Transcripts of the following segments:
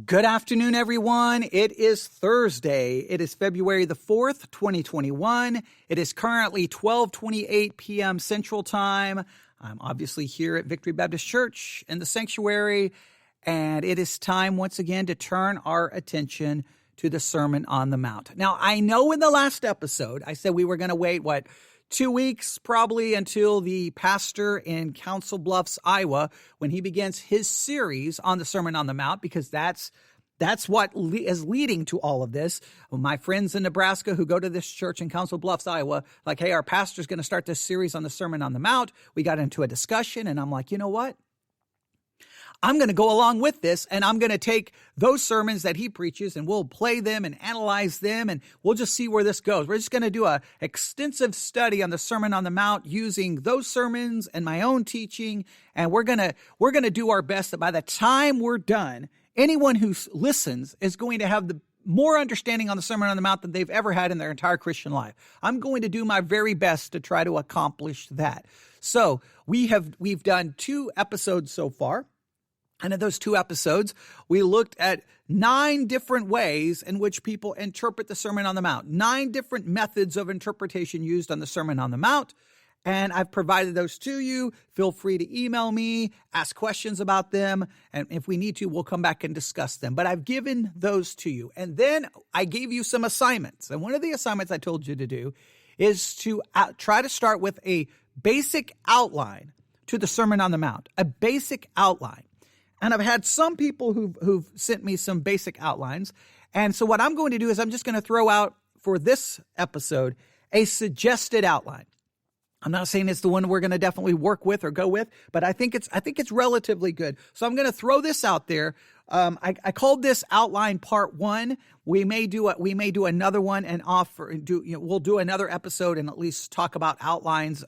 Good afternoon, everyone. It is Thursday. It is February the 4th, 2021. It is currently 12:28 p.m. Central Time. I'm obviously here at Victory Baptist Church in the sanctuary, and it is time once again to turn our attention to the Sermon on the Mount. Now, I know in the last episode, I said we were going to wait, 2 weeks probably until the pastor in Council Bluffs, Iowa, when he begins his series on the Sermon on the Mount, because that's what is leading to all of this. My friends in Nebraska who go to this church in Council Bluffs, Iowa, like, hey, our pastor's going to start this series on the Sermon on the Mount. We got into a discussion, and I'm like, you know what? I'm going to go along with this, and I'm going to take those sermons that he preaches, and we'll play them and analyze them, and we'll just see where this goes. We're just going to do an extensive study on the Sermon on the Mount using those sermons and my own teaching, and we're going to do our best that by the time we're done, anyone who listens is going to have the more understanding on the Sermon on the Mount than they've ever had in their entire Christian life. I'm going to do my very best to try to accomplish that. So we've done 2 episodes so far. And in those 2 episodes, we looked at 9 different ways in which people interpret the Sermon on the Mount, 9 different methods of interpretation used on the Sermon on the Mount. And I've provided those to you. Feel free to email me, ask questions about them. And if we need to, we'll come back and discuss them. But I've given those to you. And then I gave you some assignments. And one of the assignments I told you to do is to try to start with a basic outline to the Sermon on the Mount, a basic outline. And I've had some people who've sent me some basic outlines. And so what I'm going to do is I'm just going to throw out for this episode a suggested outline. I'm not saying it's the one we're going to definitely work with or go with, but I think it's relatively good. So I'm going to throw this out there. I called this outline part 1. We may do another one and we'll do another episode and at least talk about outlines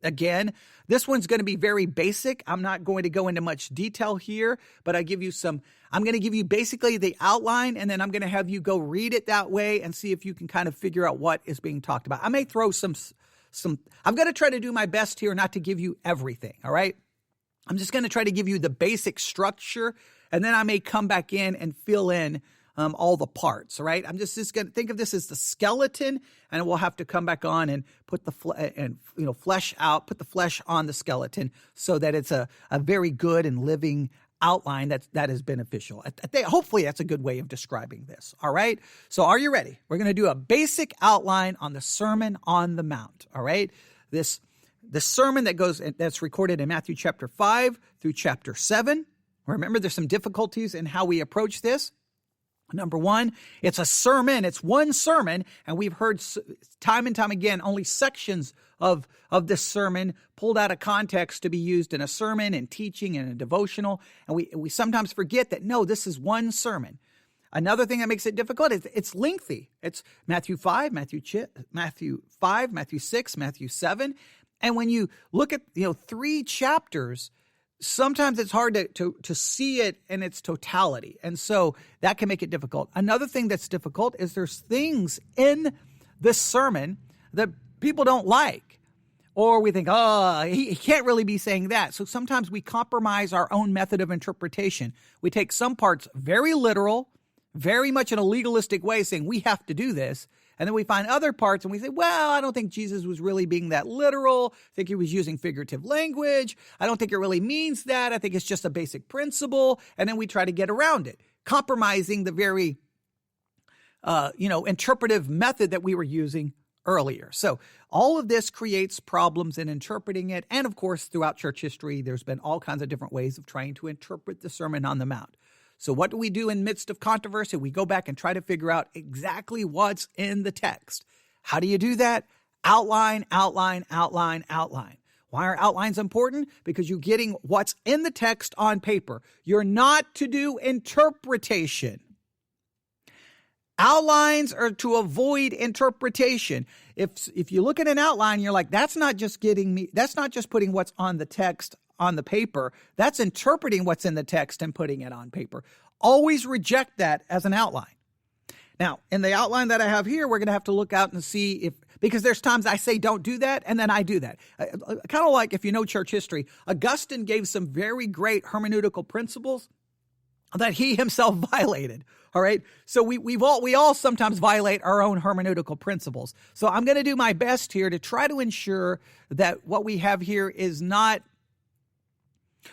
again. This one's going to be very basic. I'm not going to go into much detail here, but I'm going to give you basically the outline, and then I'm going to have you go read it that way and see if you can kind of figure out what is being talked about. I may throw some, I'm going to try to do my best here not to give you everything. All right. I'm just going to try to give you the basic structure, and then I may come back in and fill in all the parts, all right? I'm just going to think of this as the skeleton, and we'll have to come back on and put the flesh on the skeleton so that it's a very good and living outline that is beneficial. Hopefully that's a good way of describing this, all right? So are you ready? We're going to do a basic outline on the Sermon on the Mount, all right? The sermon that's recorded in Matthew chapter 5 through chapter 7. Remember, there's some difficulties in how we approach this. Number 1, it's a sermon. It's one sermon, and we've heard time and time again only sections of this sermon pulled out of context to be used in a sermon and teaching and a devotional, and we sometimes forget that, no, this is one sermon. Another thing that makes it difficult is it's lengthy. It's Matthew 5, Matthew 6, Matthew 7, and when you look at 3 chapters, sometimes it's hard to see it in its totality. And so that can make it difficult. Another thing that's difficult is there's things in this sermon that people don't like. Or we think, he can't really be saying that. So sometimes we compromise our own method of interpretation. We take some parts very literal, very much in a legalistic way, saying we have to do this. And then we find other parts and we say, well, I don't think Jesus was really being that literal. I think he was using figurative language. I don't think it really means that. I think it's just a basic principle. And then we try to get around it, compromising the very, interpretive method that we were using earlier. So all of this creates problems in interpreting it. And of course, throughout church history, there's been all kinds of different ways of trying to interpret the Sermon on the Mount. So what do we do in midst of controversy? We go back and try to figure out exactly what's in the text. How do you do that? Outline, outline, outline, outline. Why are outlines important? Because you're getting what's in the text on paper. You're not to do interpretation. Outlines are to avoid interpretation. If you look at an outline, you're like, that's not just putting what's on the text on the paper. That's interpreting what's in the text and putting it on paper. Always reject that as an outline. Now, in the outline that I have here, we're going to have to look out and see because there's times I say don't do that, and then I do that. Kind of like if you know church history, Augustine gave some very great hermeneutical principles, that he himself violated. All right. So we all sometimes violate our own hermeneutical principles. So I'm going to do my best here to try to ensure that what we have here is not,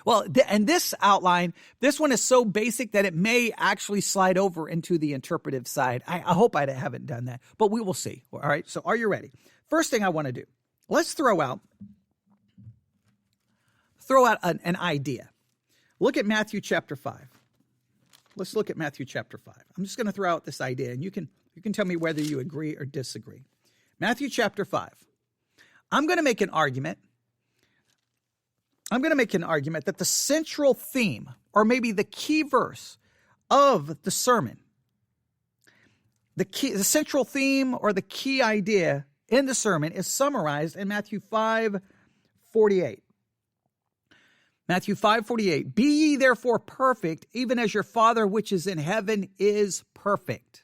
well, and this outline, this one is so basic that it may actually slide over into the interpretive side. I hope I haven't done that, but we will see. All right. So are you ready? First thing I want to do, let's throw out an idea. Look at Matthew chapter 5. Let's look at Matthew chapter 5. I'm just going to throw out this idea, and you can tell me whether you agree or disagree. Matthew chapter 5. I'm going to make an argument. That the central theme, or maybe the key verse of the sermon, the central theme or the key idea in the sermon is summarized in Matthew 5:48. Matthew 5:48, be ye therefore perfect, even as your Father which is in heaven is perfect.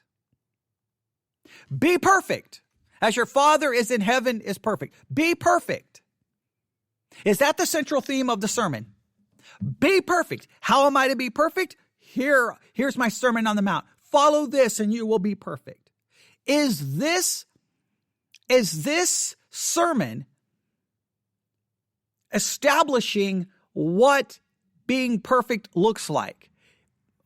Be perfect, as your Father is in heaven is perfect. Be perfect. Is that the central theme of the sermon? Be perfect. How am I to be perfect? Here's my Sermon on the Mount. Follow this and you will be perfect. Is this sermon establishing what being perfect looks like?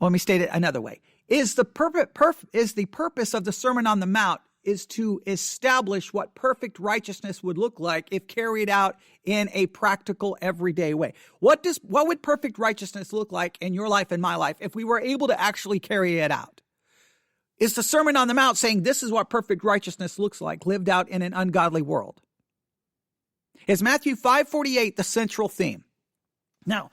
Let me state it another way. Is the purpose of the Sermon on the Mount is to establish what perfect righteousness would look like if carried out in a practical, everyday way? What would perfect righteousness look like in your life and my life if we were able to actually carry it out? Is the Sermon on the Mount saying this is what perfect righteousness looks like lived out in an ungodly world? Is Matthew 5:48 the central theme? Now,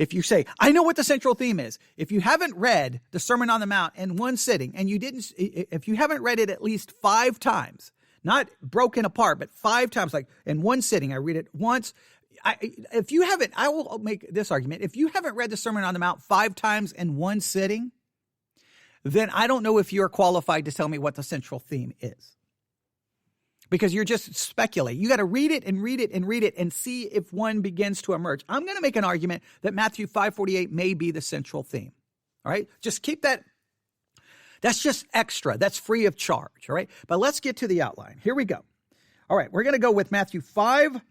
if you say, I know what the central theme is. If you haven't read the Sermon on the Mount in one sitting, and if you haven't read it at least 5 times, not broken apart, but 5 times, like in one sitting, I read it once. If you haven't, I will make this argument. If you haven't read the Sermon on the Mount 5 times in one sitting, then I don't know if you're qualified to tell me what the central theme is. Because you're just speculating. You got to read it and read it and read it and see if one begins to emerge. I'm going to make an argument that Matthew 5:48 may be the central theme. All right? Just keep that. That's just extra. That's free of charge. All right? But let's get to the outline. Here we go. All right. We're going to go with Matthew 5.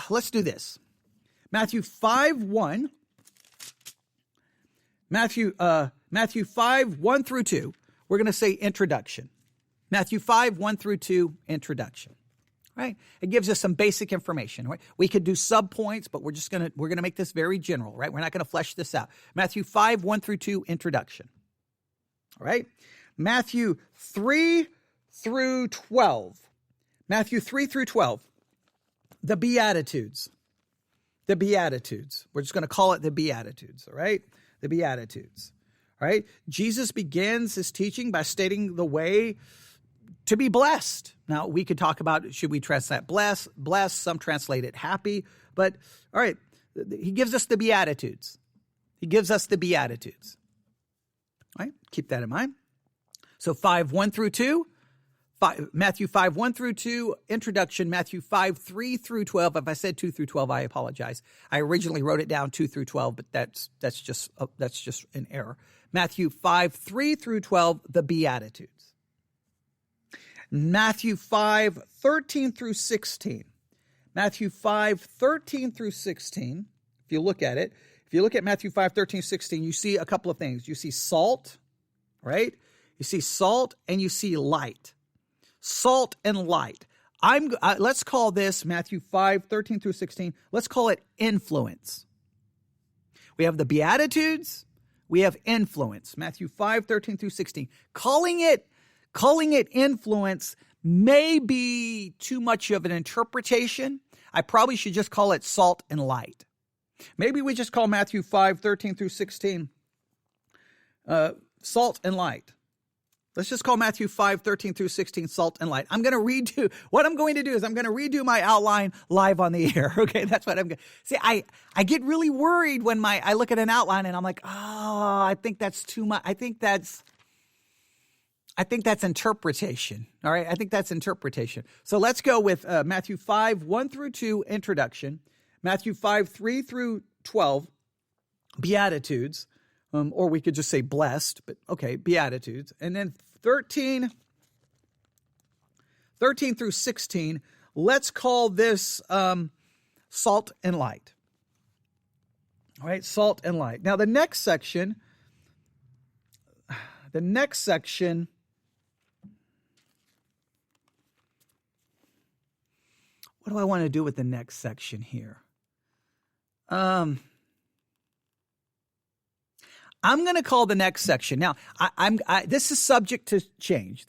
Let's do this. Matthew 5:1. Matthew 5:1 through 2. We're going to say introduction. Matthew 5:1 through 2, introduction. Right? It gives us some basic information. Right? We could do subpoints, but we're going to make this very general. Right? We're not going to flesh this out. Matthew 5:1 through 2, introduction. All right? Matthew 3 through 12. Matthew 3 through 12. The Beatitudes. The Beatitudes. We're just going to call it the Beatitudes. All right? The Beatitudes. All right? Jesus begins his teaching by stating the way to be blessed. Now, we could talk about, should we translate bless? Some translate it happy. But, all right, he gives us the Beatitudes. He gives us the Beatitudes. All right, keep that in mind. So 5:1 through 2, Matthew 5:1 through 2, introduction. Matthew 5:3 through 12. If I said 2 through 12, I apologize. I originally wrote it down 2 through 12, but that's just an error. Matthew 5:3 through 12, the Beatitudes. Matthew 5:13 through 16. Matthew 5:13 through 16. If you look at it, if you look at Matthew 5:13, 16, you see a couple of things. You see salt, right? You see salt and you see light. Salt and light. Let's call this Matthew 5:13 through 16. Let's call it influence. We have the Beatitudes. We have influence. Matthew 5:13 through 16. Calling it influence may be too much of an interpretation. I probably should just call it salt and light. Maybe we just call Matthew 5:13 through 16 salt and light. Let's just call Matthew 5:13 through 16 salt and light. What I'm going to do is I'm going to redo my outline live on the air. Okay, that's what I'm going to see. I get really worried when I look at an outline and I'm like, oh, I think that's too much. I think that's interpretation. All right, I think that's interpretation. So let's go with Matthew 5:1 through 2, introduction. Matthew 5:3 through 12, Beatitudes, or we could just say blessed, but okay, Beatitudes. And then 13 through 16, let's call this salt and light. All right, salt and light. Now the next section, what do I want to do with the next section here? I'm going to call the next section. Now, this is subject to change.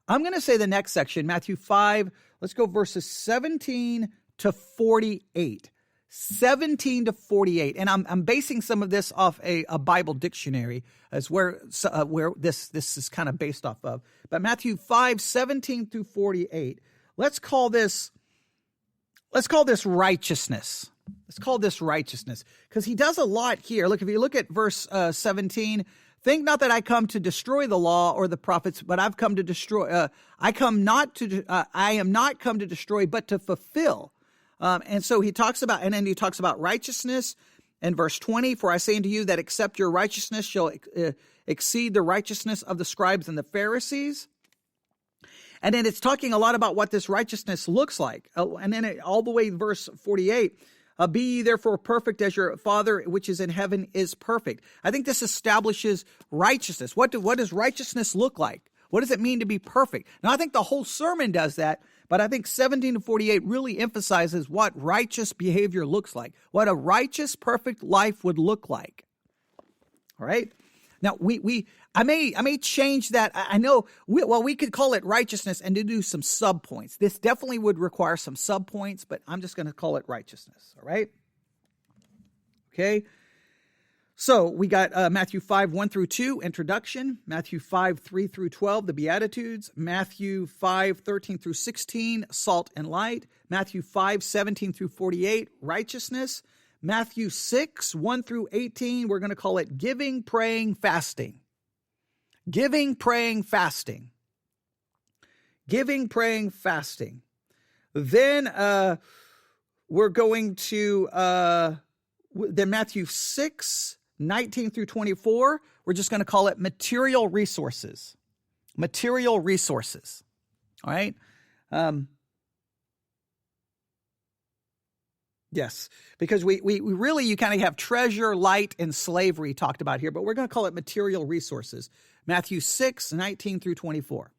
I'm going to say the next section, Matthew 5, let's go verses 17 to 48. 17 to 48. And I'm basing some of this off a Bible dictionary as where this is kind of based off of. But Matthew 5, 17 through 48. Let's call this righteousness. Let's call this righteousness, because he does a lot here. Look, if you look at verse 17, think not that I come to destroy the law or the prophets, but I've come to destroy. I am not come to destroy, but to fulfill. And so he talks about, and then he talks about righteousness in verse 20. For I say unto you that except your righteousness shall exceed the righteousness of the scribes and the Pharisees. And then it's talking a lot about what this righteousness looks like. And then all the way verse 48. Be ye therefore perfect as your Father which is in heaven is perfect. I think this establishes righteousness. What does righteousness look like? What does it mean to be perfect? Now, I think the whole sermon does that, but I think 17 to 48 really emphasizes what righteous behavior looks like, what a righteous, perfect life would look like. All right? Now, I may change that. I know, we could call it righteousness and to do some subpoints. This definitely would require some subpoints, but I'm just going to call it righteousness, all right? Okay, so we got Matthew 5, 1 through 2, introduction. Matthew 5, 3 through 12, the Beatitudes. Matthew 5, 13 through 16, salt and light. Matthew 5, 17 through 48, righteousness. Matthew 6, 1 through 18, we're going to call it giving, praying, fasting. Giving, praying, fasting. Giving, praying, fasting. Then we're going to, then Matthew 6, 19 through 24, we're just going to call it material resources. Material resources. All right? Yes, because we really, you kind of have treasure, light, and slavery talked about here, but we're going to call it material resources. Matthew 6, 19 through 24.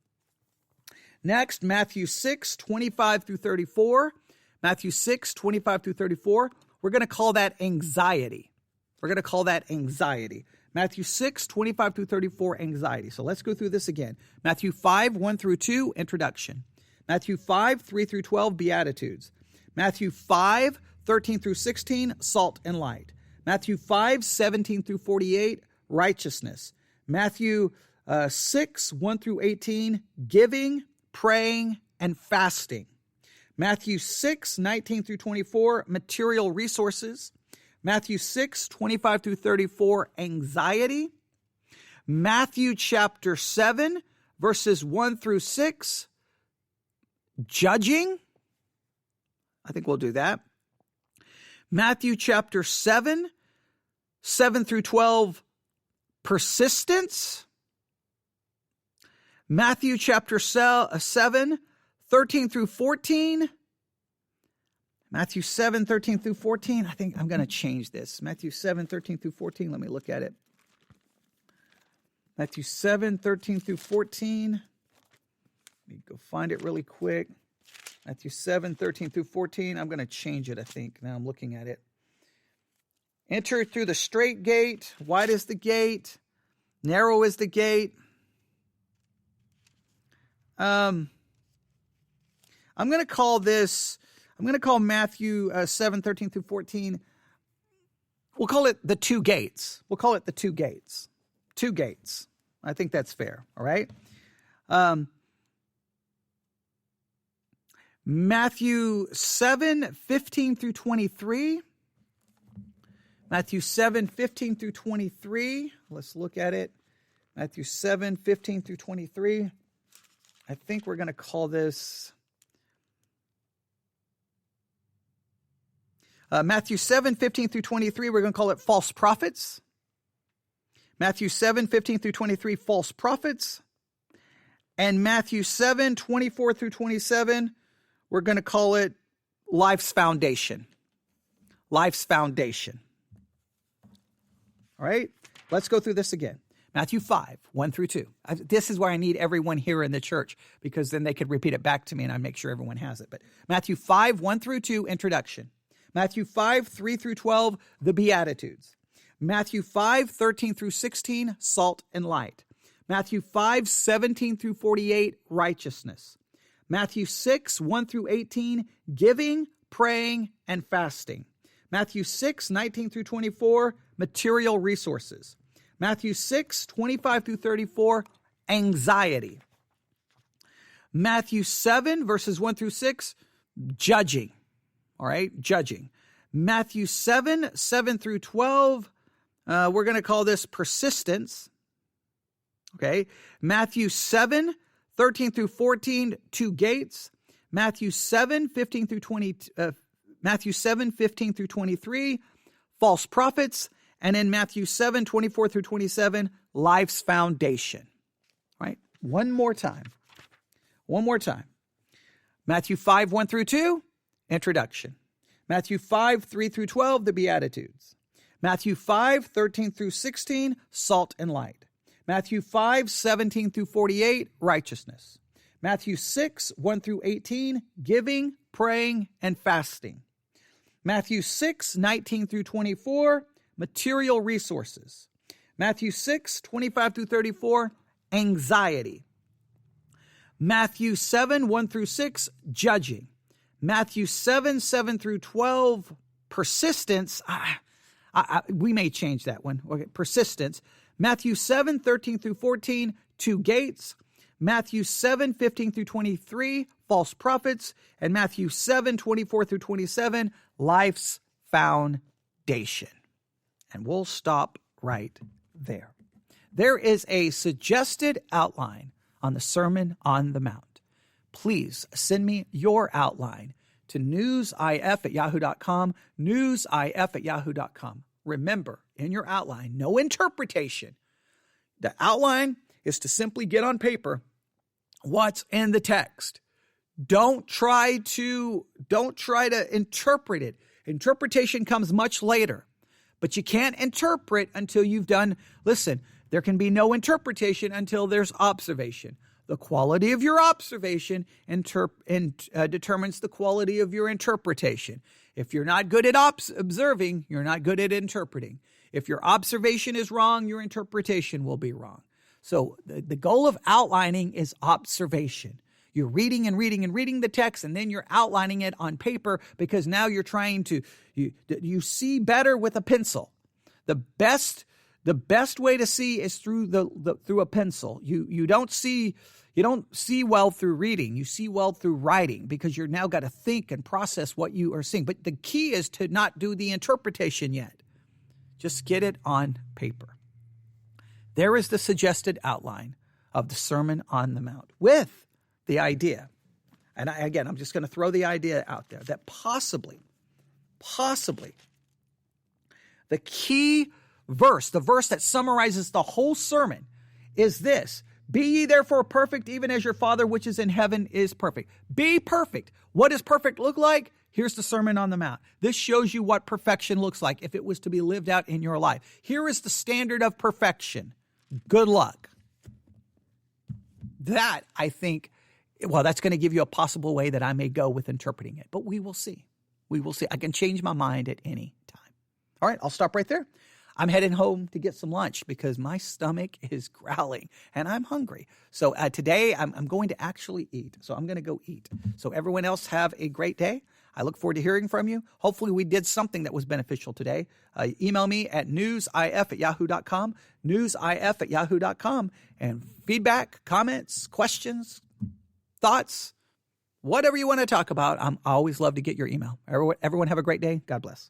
Next, Matthew 6, 25 through 34. Matthew 6, 25 through 34. We're going to call that anxiety. We're going to call that anxiety. Matthew 6, 25 through 34, anxiety. So let's go through this again. Matthew 5, 1 through 2, introduction. Matthew 5, 3 through 12, Beatitudes. Matthew 5, 13 through 16, salt and light. Matthew 5, 17 through 48, righteousness. Matthew 6, 1 through 18, giving, praying, and fasting. Matthew 6, 19 through 24, material resources. Matthew 6, 25 through 34, anxiety. Matthew chapter 7, verses 1 through 6, judging. I think we'll do that. Matthew chapter 7, 7 through 12, persistence. Matthew chapter 7, 13 through 14. Matthew 7, 13 through 14. I think I'm going to change this. Matthew 7, 13 through 14. Let me look at it. Matthew 7, 13 through 14. Let me go find it really quick. Matthew 7, 13 through 14. I'm going to change it, I think. Now I'm looking at it. Enter through the straight gate. Wide is the gate. Narrow is the gate. I'm going to call Matthew 7, 13 through 14. We'll call it the two gates. We'll call it the two gates. Two gates. I think that's fair. All right. Matthew 7, 15 through 23. Matthew 7, 15 through 23. Let's look at it. Matthew 7, 15 through 23. I think we're going to call this. Matthew 7:15 through 23, we're going to call it false prophets. Matthew 7:15 through 23, false prophets. And Matthew 7:24 through 27, we're going to call it life's foundation. Life's foundation. All right, let's go through this again. Matthew 5:1 through 2. This is where I need everyone here in the church, because then they could repeat it back to me and I make sure everyone has it. But Matthew 5:1 through 2, introduction. Matthew 5:3 through 12, the Beatitudes. Matthew 5:13 through 16, salt and light. Matthew 5:17 through 48, righteousness. Matthew 6:1 through 18, giving, praying, and fasting. Matthew 6:19 through 24, material resources. Matthew 6:25 through 34, anxiety. Matthew 7, verses 1 through 6, judging. All right, judging. Matthew 7:7 through 12, we're going to call this persistence. Okay. Matthew 7:13 through 14, two gates. Matthew 7:15 through 20. Matthew 7:15 through 23, false prophets. And in Matthew 7:24 through 27, life's foundation. Right? One more time. Matthew 5:1 through 2, introduction. Matthew 5:3 through 12, the Beatitudes. Matthew 5:13 through 16, salt and light. Matthew 5:17 through 48, righteousness. Matthew 6:1 through 18, giving, praying, and fasting. Matthew 6:19 through 24, material resources. Matthew 6:25 through 34, anxiety. Matthew 7:1 through 6, judging. Matthew 7:7 through 12, persistence. We may change that one. Okay, persistence. Matthew 7:13 through 14, two gates. Matthew 7:15 through 23, false prophets. And Matthew 7:24 through 27, life's foundation. And we'll stop right there. There is a suggested outline on the Sermon on the Mount. Please send me your outline to newsif@yahoo.com, newsif@yahoo.com. Remember, in your outline, no interpretation. The outline is to simply get on paper what's in the text. Don't try to interpret it. Interpretation comes much later, but you can't interpret until you've done. Listen, there can be no interpretation until there's observation. The quality of your observation determines the quality of your interpretation. If you're not good at observing, you're not good at interpreting. If your observation is wrong, your interpretation will be wrong. So the goal of outlining is observation. You're reading and reading and reading the text, and then you're outlining it on paper, because now you're trying to, you see better with a pencil. The best way to see is through through a pencil. You don't see well through reading. You see well through writing, because you're now got to think and process what you are seeing. But the key is to not do the interpretation yet. Just get it on paper. There is the suggested outline of the Sermon on the Mount with the idea. And I'm just going to throw the idea out there that possibly, the key verse, the verse that summarizes the whole sermon, is this: be ye therefore perfect, even as your Father which is in heaven is perfect. Be perfect. What does perfect look like? Here's the Sermon on the Mount. This shows you what perfection looks like if it was to be lived out in your life. Here is the standard of perfection. Good luck. That, I think, that's going to give you a possible way that I may go with interpreting it. But we will see. We will see. I can change my mind at any time. All right, I'll stop right there. I'm heading home to get some lunch because my stomach is growling and I'm hungry. So today I'm going to actually eat. So I'm going to go eat. So everyone else have a great day. I look forward to hearing from you. Hopefully we did something that was beneficial today. Email me at newsif@yahoo.com, newsif@yahoo.com, and feedback, comments, questions, thoughts, whatever you want to talk about. I always love to get your email. Everyone have a great day. God bless.